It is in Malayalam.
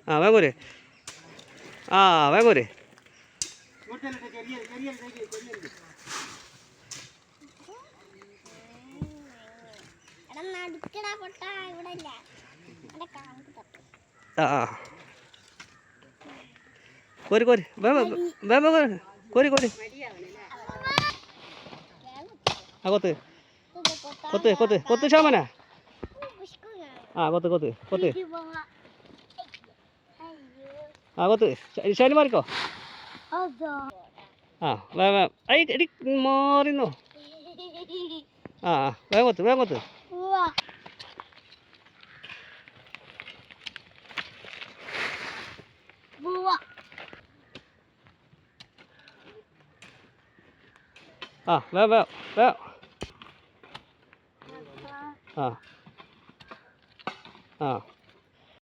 ആ വേഗം പോരെ. ആ വേഗം പോരെ. ആ ആ കോരി കോരി വേഗം വേഗം കോരി കോരി. ആ കൊത്ത് കൊത്ത് കൊത്ത് കൊത്ത് ഷാമന. ആ കൊത്ത് കൊത്ത് കൊത്ത്. ആ കൊത്ത് ഷാനി മാറിക്കോ. ആ വേഗം ഐ എടി മാറിന്നോ. ആ വേഗം കൊത്ത് വേഗം കൊത്ത്. ആ വേഗം വേഗം വേഗം. ആ ആ